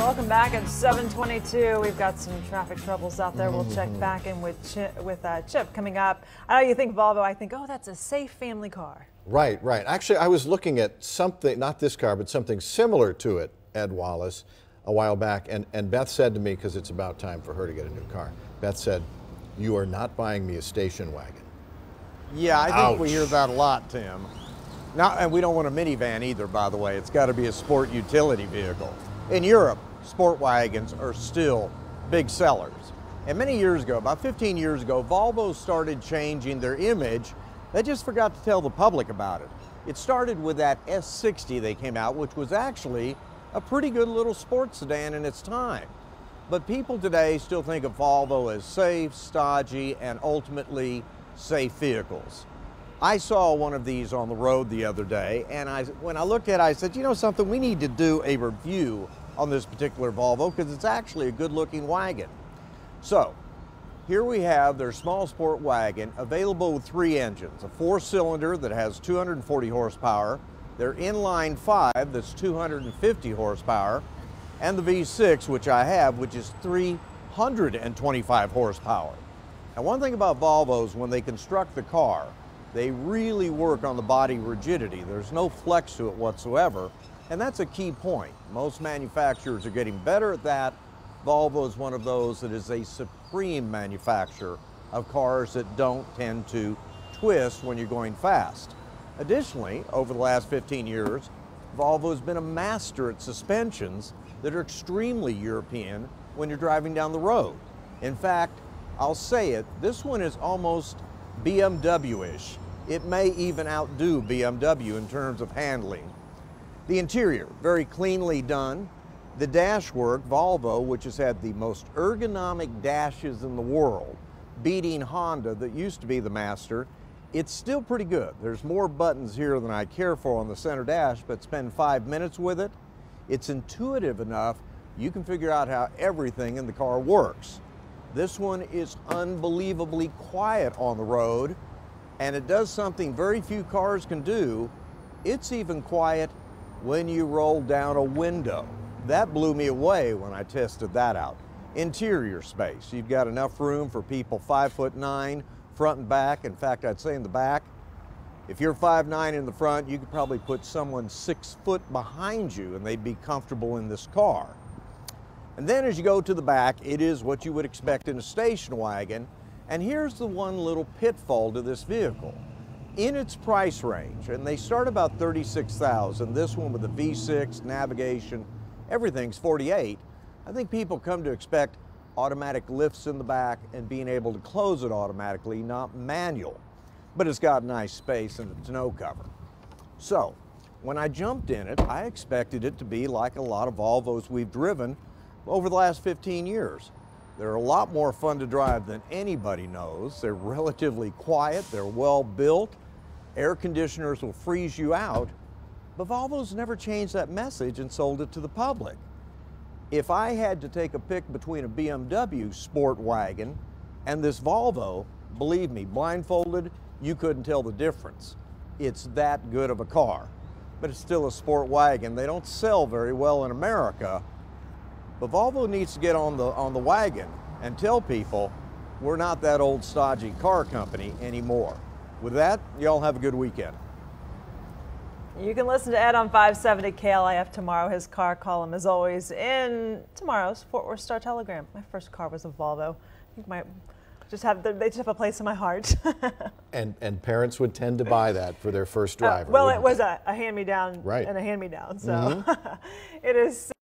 Welcome back at 7:22. We've got some traffic troubles out there. We'll check back in with Chip coming up. I know you think Volvo. I think, oh, that's a safe family car. Right, right. Actually, I was looking at something, not this car, but something similar to it, Ed Wallace, a while back. And Beth said to me, because it's about time for her to get a new car, Beth said, "You are not buying me a station wagon." Yeah, I think Ouch. we hear that a lot, Tim. Now, and we don't want a minivan either, by the way. It's got to be a sport utility vehicle. In Europe, sport wagons are still big sellers. And many years ago, about 15 years ago, Volvo started changing their image. They just forgot to tell the public about it. It started with that V-60 they came out, which was actually a pretty good little sports sedan in its time. But people today still think of Volvo as safe, stodgy, and ultimately safe vehicles. I saw one of these on the road the other day, and when I looked at it, I said, you know something, we need to do a review on this particular Volvo because it's actually a good-looking wagon. So, here we have their small sport wagon available with 3 engines, a 4-cylinder that has 240 horsepower, their inline 5 that's 250 horsepower, and the V6, which I have, which is 325 horsepower. Now, one thing about Volvos, when they construct the car, they really work on the body rigidity. There's no flex to it whatsoever, and that's a key point. Most manufacturers are getting better at that. Volvo is one of those that is a supreme manufacturer of cars that don't tend to twist when you're going fast. Additionally, over the last 15 years, Volvo has been a master at suspensions that are extremely European when you're driving down the road. In fact, I'll say it, this one is almost BMW-ish. It may even outdo BMW in terms of handling. The interior, very cleanly done. The dashwork, Volvo, which has had the most ergonomic dashes in the world, beating Honda that used to be the master, it's still pretty good. There's more buttons here than I care for on the center dash, but spend 5 minutes with it. It's intuitive enough, you can figure out how everything in the car works. This one is unbelievably quiet on the road, and it does something very few cars can do. It's even quiet when you roll down a window. That blew me away when I tested that out. Interior space, you've got enough room for people 5'9", front and back. In fact, I'd say in the back, if you're 5'9" in the front, you could probably put someone 6 foot behind you and they'd be comfortable in this car. And then as you go to the back, it is what you would expect in a station wagon. And here's the one little pitfall to this vehicle. In its price range, and they start about $36,000, this one with the V6, navigation, everything's $48,000. I think people come to expect automatic lifts in the back and being able to close it automatically, not manual. But it's got nice space and a tonneau cover. So, when I jumped in it, I expected it to be like a lot of Volvos we've driven over the last 15 years. They're a lot more fun to drive than anybody knows. They're relatively quiet, they're well built. Air conditioners will freeze you out, but Volvo's never changed that message and sold it to the public. If I had to take a pick between a BMW sport wagon and this Volvo, believe me, blindfolded, you couldn't tell the difference. It's that good of a car, but it's still a sport wagon. They don't sell very well in America. But Volvo needs to get on the wagon and tell people we're not that old stodgy car company anymore. With that, y'all have a good weekend. You can listen to Ed on 570 KLIF tomorrow. His car column is always in tomorrow's Fort Worth Star Telegram. My first car was a Volvo. I think they just have a place in my heart. And parents would tend to buy that for their first driver. Well, it was a hand-me-down, right, and a hand-me-down, so it is.